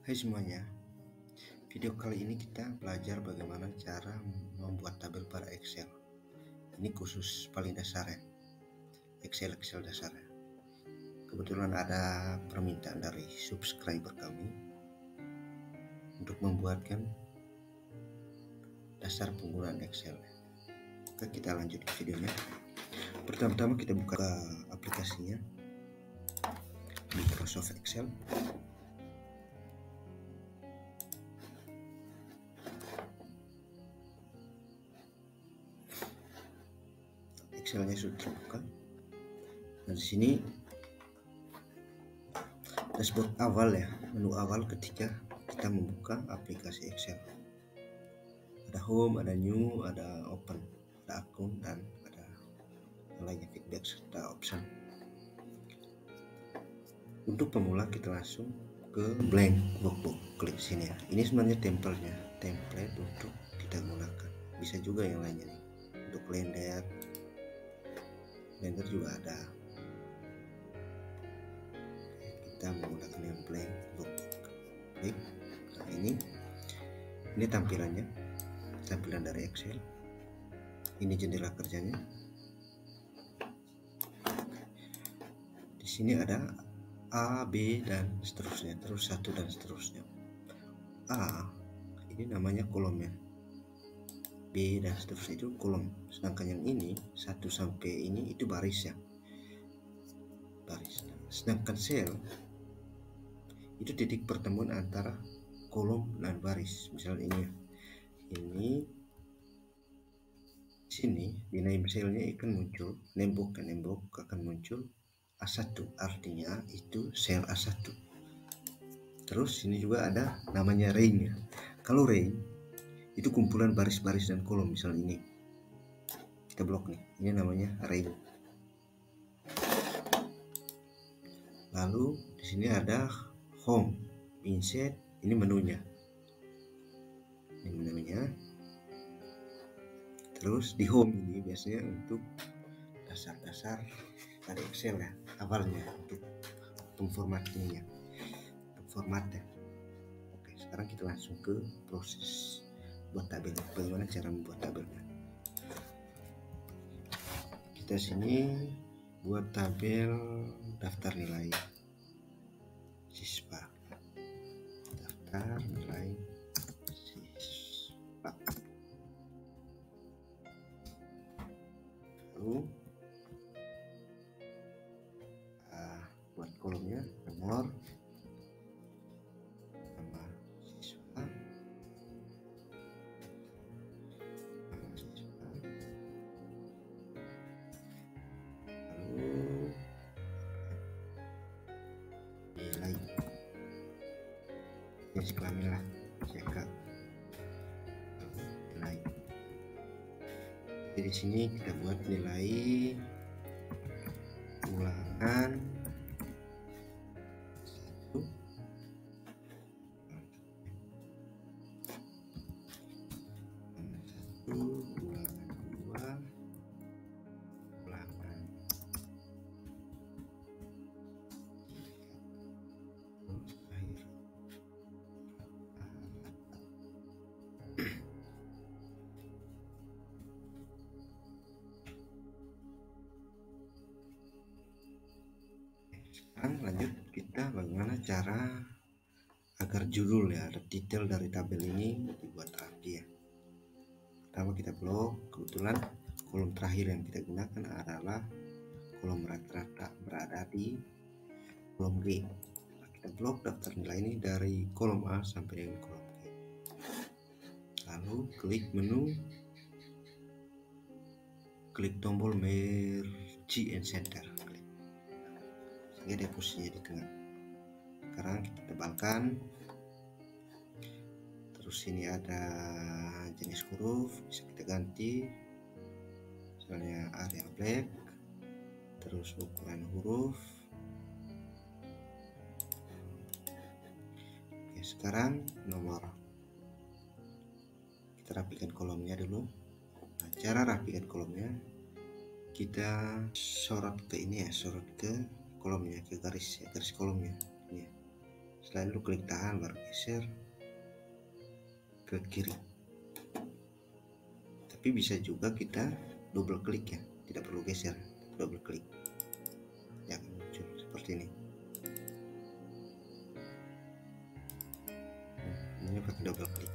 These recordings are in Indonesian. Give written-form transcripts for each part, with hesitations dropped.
Hai semuanya, video kali ini kita belajar bagaimana cara membuat tabel pada Excel. Ini khusus paling dasar ya, Excel dasar ya. Kebetulan ada permintaan dari subscriber kami untuk membuatkan dasar penggunaan Excel. Oke, kita lanjut ke videonya. Pertama-tama kita buka aplikasinya, Microsoft Excel. Excelnya sudah terbuka. Nah, di sini dashboard awal ya, menu awal ketika kita membuka aplikasi Excel. Ada home, ada new, ada open, ada akun, dan ada lainnya, feedback serta option. Untuk pemula kita langsung ke blank workbook, klik sini ya. Ini sebenarnya template untuk kita gunakan. Bisa juga yang lainnya nih, untuk blender juga ada. Kita menggunakan yang blank workbook. Klik. Nah, ini tampilan dari Excel. Ini jendela kerjanya. Di sini ada A, B, dan seterusnya, terus 1 dan seterusnya. A ini namanya kolomnya, B dan seterusnya itu kolom, sedangkan yang ini 1 sampai ini itu baris ya, baris. Sedangkan sel itu titik pertemuan antara kolom dan baris. Misalnya ini sini di name cellnya akan muncul nembok akan muncul A1, artinya itu sel A1. Terus ini juga ada namanya range ya. Kalau range itu kumpulan baris-baris dan kolom. Misalnya ini kita blok nih, ini namanya range. Lalu di sini ada home, insert, ini menunya. Ini menunya. Terus di home ini biasanya untuk dasar-dasar dari Excel ya, awalnya untuk pemformatnya. Oke, sekarang kita langsung ke proses buat tabel. Bagaimana cara membuat tabelnya? Kita sini buat tabel daftar nilai siswa, daftar nilai siswa. Lalu buat kolomnya nama siswa, lalu nilai jenis kelamin lah, cek nilai. Jadi sini kita buat nilai ulangan 1, ulangan 2, ulangan 3, akhir. Sekarang lanjut kita bagaimana cara agar judul ya, ada detail dari tabel ini dibuat rapi ya. Pertama kita blok, kebetulan kolom terakhir yang kita gunakan adalah kolom rata-rata berada di kolom G. Nah, kita blok daftar nilai ini dari kolom A sampai dengan kolom G. Lalu klik menu, klik tombol Merge and Center. Sehingga dia posisinya di tengah. Sekarang kita tebalkan. Terus ini ada jenis huruf, bisa kita ganti, misalnya Arial Black. Terus ukuran huruf. Oke, sekarang nomor. Kita rapikan kolomnya dulu. Nah, cara rapikan kolomnya, kita sorot ke ini ya, sorot ke kolomnya, ke garis kolomnya ini ya. Selalu klik tahan baru geser ke kiri. Tapi bisa juga kita double klik ya, tidak perlu geser, double klik ya, muncul seperti ini. Ini pakai double klik.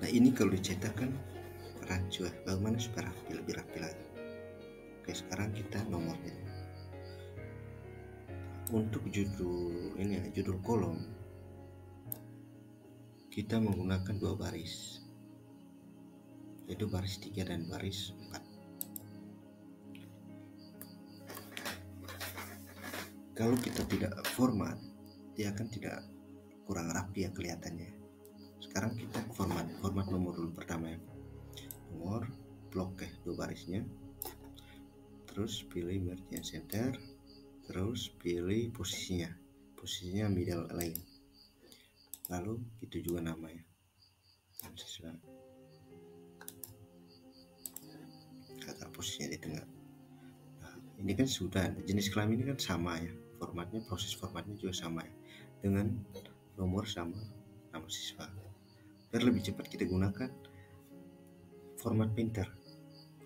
Nah ini kalau dicetak kan rancu ya, bagaimana supaya rapi, lebih rapi lagi. Oke, sekarang kita nomornya. Untuk judul ini ya, judul kolom kita menggunakan 2 baris, yaitu baris 3 dan baris 4. Kalau kita tidak format, dia akan tidak kurang rapi ya kelihatannya. Sekarang kita format nomor dulu pertama ya, nomor blok ya, 2 barisnya, terus pilih merge and center, terus pilih posisinya middle line, lalu itu juga namanya agar posisinya di tengah. Nah, ini kan sudah jenis kelamin ini kan sama ya, proses formatnya juga sama ya, dengan nomor sama nama siswa. Biar lebih cepat kita gunakan format printer,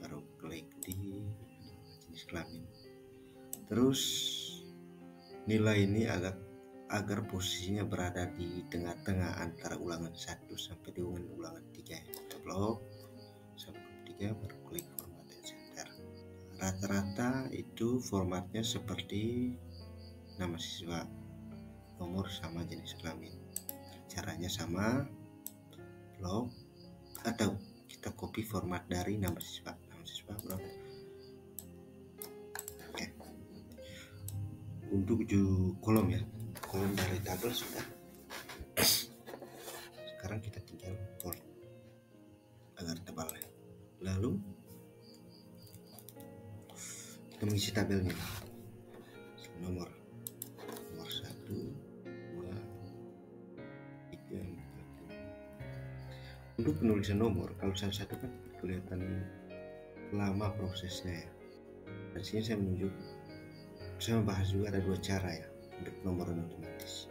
baru klik di jenis kelamin. Terus nilai ini agar posisinya berada di tengah-tengah antara ulangan 1 sampai dengan ulangan 3 ya. Kita blok 1, 2, 3 baru klik format and center. Rata-rata itu formatnya seperti nama siswa, nomor sama jenis kelamin. Caranya sama, blok, atau kita copy format dari nama siswa blok. Oke. Untuk kolom ya, kolom dari tabel sudah. Sekarang kita tinggal bold agar tebal ya. Lalu kita mengisi tabelnya, nomor 1, 2, 3, 4. Untuk penulisan nomor, kalau satu-satu kan kelihatan lama prosesnya ya. Di sini saya membahas juga ada 2 cara ya untuk penomoran otomatis.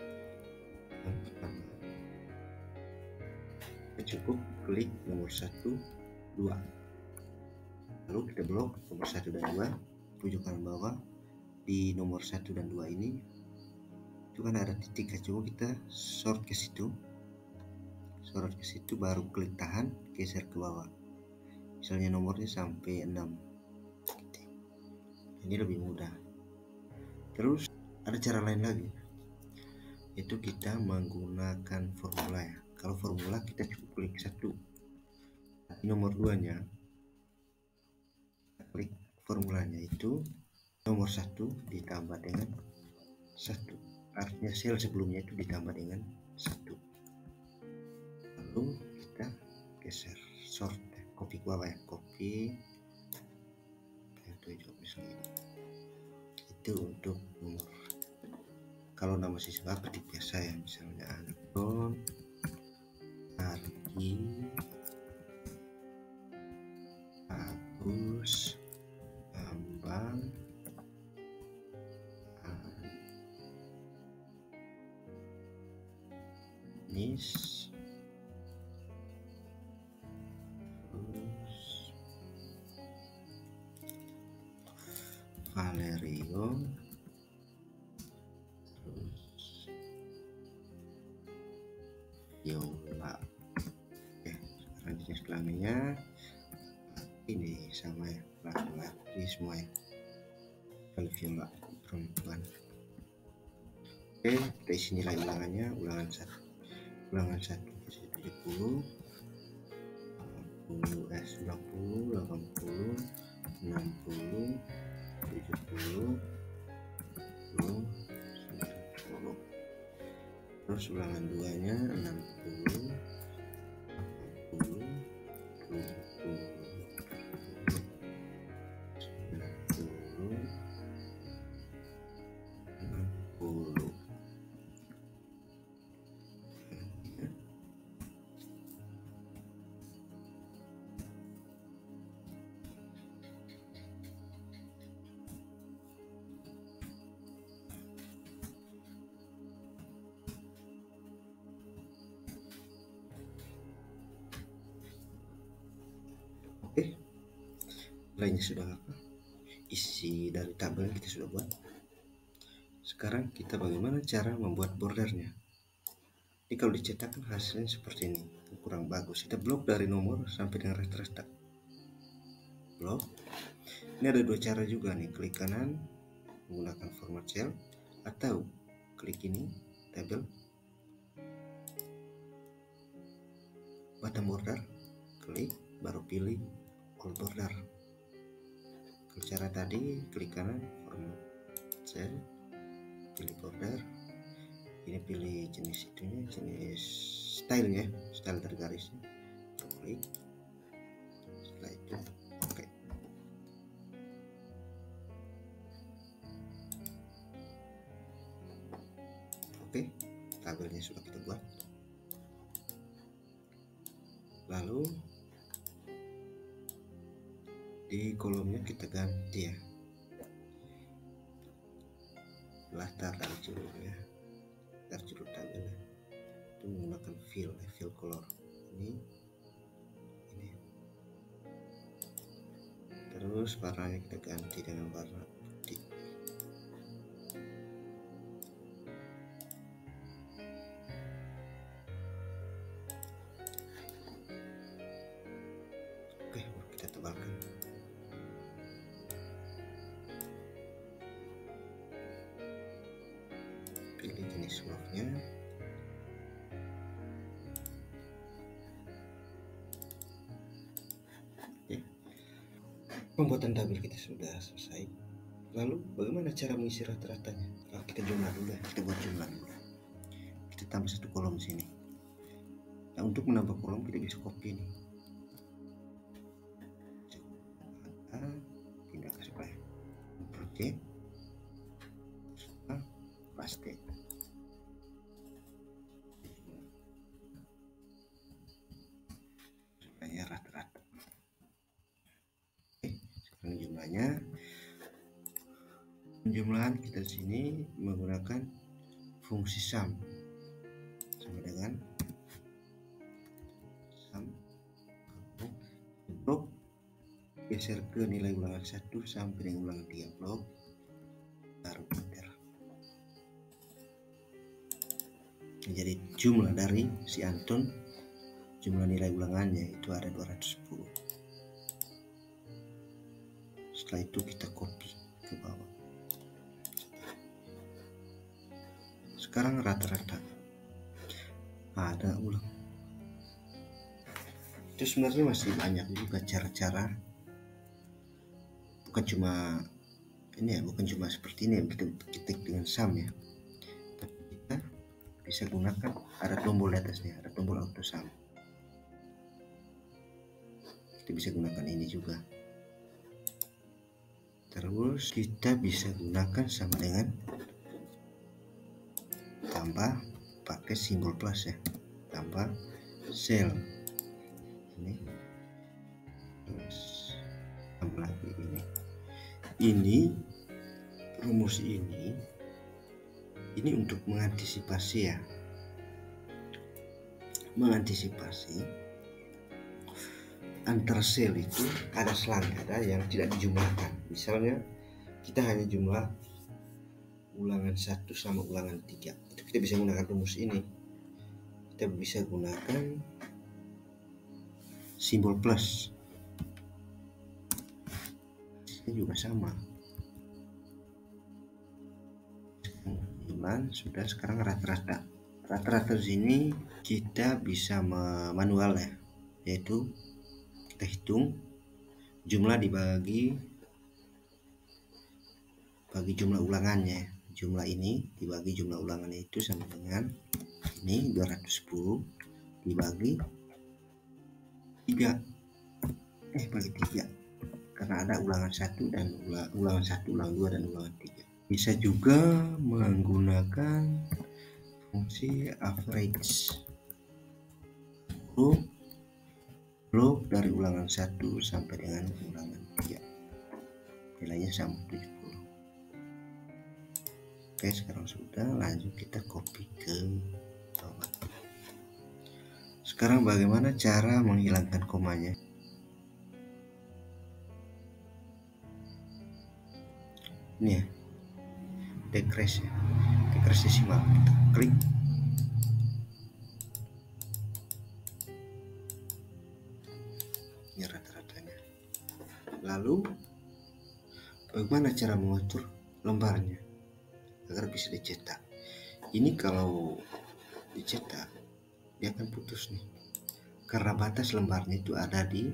Yang pertama, kita cukup klik nomor 1, 2, lalu kita blok nomor 1 dan 2, pojok kanan bawah. Di nomor 1 dan 2 ini itu kan ada titik, coba kita sort ke situ, baru klik tahan, geser ke bawah, misalnya nomornya sampai 6. Ini lebih mudah. Terus ada cara lain lagi, yaitu kita menggunakan formula ya. Kalau formula kita cukup klik 1, nomor 2 nya klik formulanya itu nomor 1 ditambah dengan 1, artinya sel sebelumnya itu ditambah dengan 1, lalu kita geser sort, copy ke bawah ya, copy itu misalnya itu untuk nomor. Kalau nama siswa ketik biasa ya, misalnya Anton Argi Agus Bambang Anis, terus Valerio, terus Yola. Oke, sekarang jenis kelaminnya ini sama ya, laki-laki semua ya, kalau Viola perempuan. Oke, kita isi nilai ulangannya, ulangan 1 70, 90, 80, 60, 70, 90. Terus ulangan 2 nya 60, 80, 70, 90, 60. Nilainya sudah apa? Isi dari tabel kita sudah buat. Sekarang kita bagaimana cara membuat bordernya. Jadi kalau dicetak hasilnya seperti ini, kurang bagus. Kita blok dari nomor sampai dengan rata-rata. Blok. Ini ada dua cara juga nih, klik kanan menggunakan format cell atau klik ini tabel button border, klik baru pilih all border. Cara tadi klik kanan format cell, pilih border, ini pilih jenis itunya, jenis stylenya, style tergarisnya, klik. Setelah itu oke. Oke, tabelnya sudah kita buat. Lalu di kolomnya kita ganti ya, latar dari judulnya, dari judul tabelnya itu menggunakan fill color ini. Terus warnanya kita ganti dengan warna putih. Oke, kita tebalkan. Pilih jenis warnanya. Oke. Pembuatan tabel kita sudah selesai. Lalu bagaimana cara mengisi rata-ratanya? Nah, kita jumlah dulu ya, kita buat jumlah dulu. Kita tambah satu kolom sini. Nah, untuk menambah kolom kita bisa copy nih. Pindah ke supaya project, paste. Supaya rata-rata. Oke, sekarang jumlahnya. Penjumlahan kita di sini menggunakan fungsi sum sama dengan sum blok geser ke nilai ulangan 1 sampai dengan ulangan 3 blok taruh enter. Jadi jumlah dari si Anton, jumlah nilai ulangannya itu ada 210. Setelah itu kita copy ke bawah. Sekarang rata-rata ada ulang. Itu sebenarnya masih banyak juga cara-cara, bukan cuma ini ya, bukan cuma seperti ini yang kita ketik dengan sum ya, tapi kita bisa gunakan, ada tombol di atasnya, ada tombol auto sum, kita bisa gunakan ini juga. Terus kita bisa gunakan sama dengan tambah pakai simbol plus ya, tambah cell ini, terus tambah lagi ini rumus ini untuk mengantisipasi ya, mengantisipasi antar sel itu ada selang, ada yang tidak dijumlahkan. Misalnya kita hanya jumlah ulangan 1 sama ulangan 3, itu kita bisa menggunakan rumus ini. Kita bisa gunakan simbol plus, ini juga sama. Sudah, sekarang rata-rata di sini kita bisa manual ya, yaitu kita hitung jumlah dibagi jumlah ulangannya, jumlah ini dibagi jumlah ulangannya itu sama dengan ini 210 dibagi 3 bagi 3, karena ada ulangan 1 dan ulangan 1, ulangan 2 dan ulangan 3. Bisa juga menggunakan fungsi average, blok dari ulangan 1 sampai dengan ulangan 3, nilainya sama 70. Oke, sekarang sudah, lanjut kita copy ke bawah. Sekarang bagaimana cara menghilangkan komanya? ini ya, decrease desimal, kita klik. Ini rata-ratanya. Lalu bagaimana cara mengatur lembarnya agar bisa dicetak? Ini kalau dicetak dia akan putus nih, karena batas lembarnya itu ada di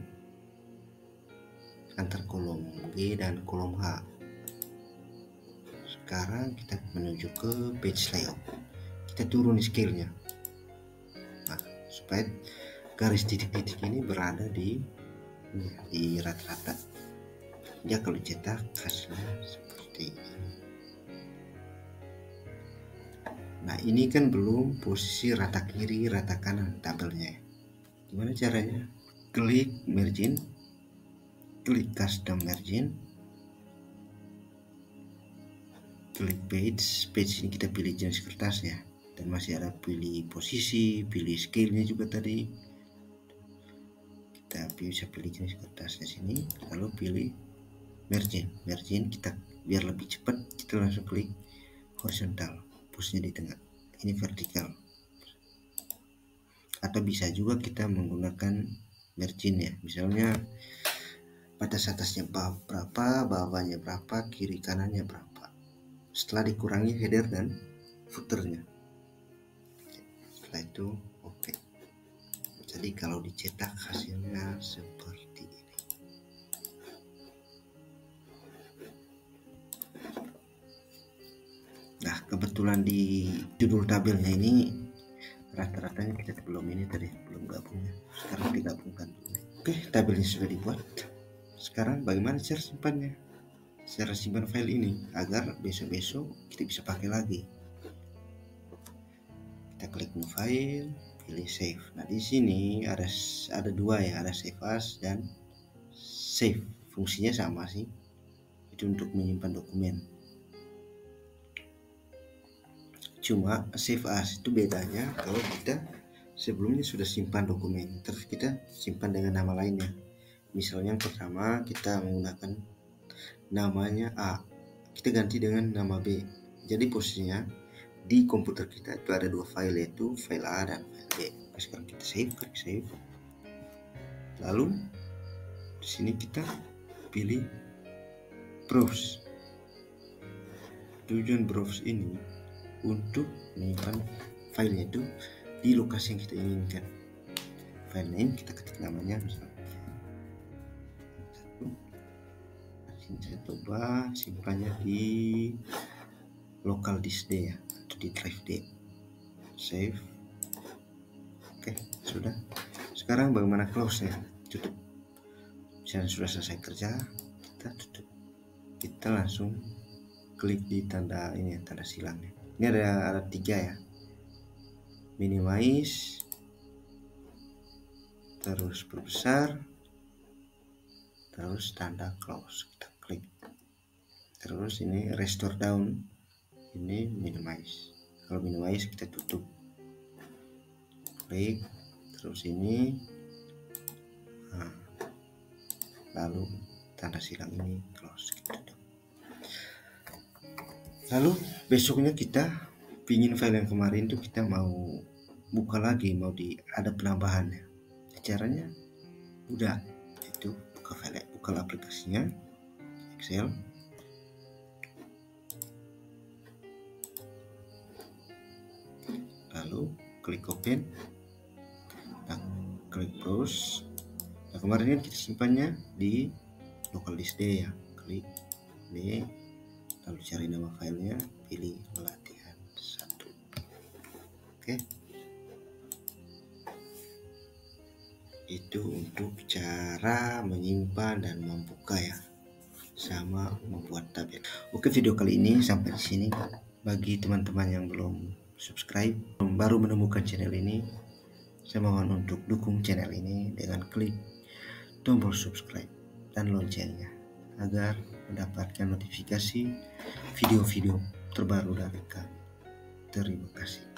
antar kolom G dan kolom H. Sekarang kita menuju ke page layout, kita turun scale-nya, nah, supaya garis titik-titik ini berada di rata-rata. Dia kalau cetak hasilnya seperti ini. Nah, ini kan belum posisi rata kiri rata kanan tabelnya. Gimana caranya? Klik margin, klik custom margin, klik page ini kita pilih jenis kertasnya, dan masih ada pilih posisi, pilih scale-nya juga tadi. Kita bisa pilih jenis kertasnya sini, lalu pilih margin kita biar lebih cepat, kita langsung klik horizontal, posisinya di tengah, ini vertikal. Atau bisa juga kita menggunakan margin ya, misalnya batas atasnya berapa, bawahnya berapa, kiri kanannya berapa, setelah dikurangi header dan footernya. Setelah itu oke. Jadi kalau dicetak hasilnya seperti ini. Nah, kebetulan di judul tabelnya ini rata-ratanya kita belum gabungnya. Sekarang digabungkan dulu. Oke, tabelnya sudah dibuat. Sekarang bagaimana cara simpannya? Cara simpan file ini agar besok-besok kita bisa pakai lagi. Kita klik new file, pilih save. Nah, di sini ada dua ya, ada save as dan save. Fungsinya sama sih. Itu untuk menyimpan dokumen. Cuma save as itu bedanya kalau kita sebelumnya sudah simpan dokumen, terus kita simpan dengan nama lainnya. Misalnya yang pertama kita menggunakan namanya A, kita ganti dengan nama B. Jadi posisinya di komputer kita itu ada dua file, yaitu file A dan file B. Nah, sekarang kita klik save. Lalu di sini kita pilih browse. Tujuan browse ini untuk menyimpan filenya itu di lokasi yang kita inginkan. File name kita ketik namanya misalnya saya coba simpannya di local disk D ya, atau di drive D. Save. Oke, sudah. Sekarang bagaimana close nya? Tutup. Misalnya sudah selesai kerja, kita tutup. Kita langsung klik di tanda ini ya, tanda silangnya. Ini ada 3 ya. Minimize, terus perbesar, terus tanda close, kita klik. Terus ini restore down, ini minimize. Kalau minimize kita tutup, klik, terus ini, nah, lalu tanda silang ini close, kita tutup. Lalu besoknya kita pingin file yang kemarin tuh kita mau buka lagi, mau ada penambahannya. Caranya udah, itu buka aplikasinya Excel, lalu klik open, nah, klik browse. Nah, kemarin kan kita simpannya di local disk D ya, klik D, lalu cari nama filenya, pilih latihan 1. Oke, itu untuk cara menyimpan dan membuka ya, sama membuat tabel. Oke, video kali ini sampai di sini. Bagi teman-teman yang belum subscribe, baru menemukan channel ini, saya mohon untuk dukung channel ini dengan klik tombol subscribe dan loncengnya agar mendapatkan notifikasi video-video terbaru dari kami. Terima kasih.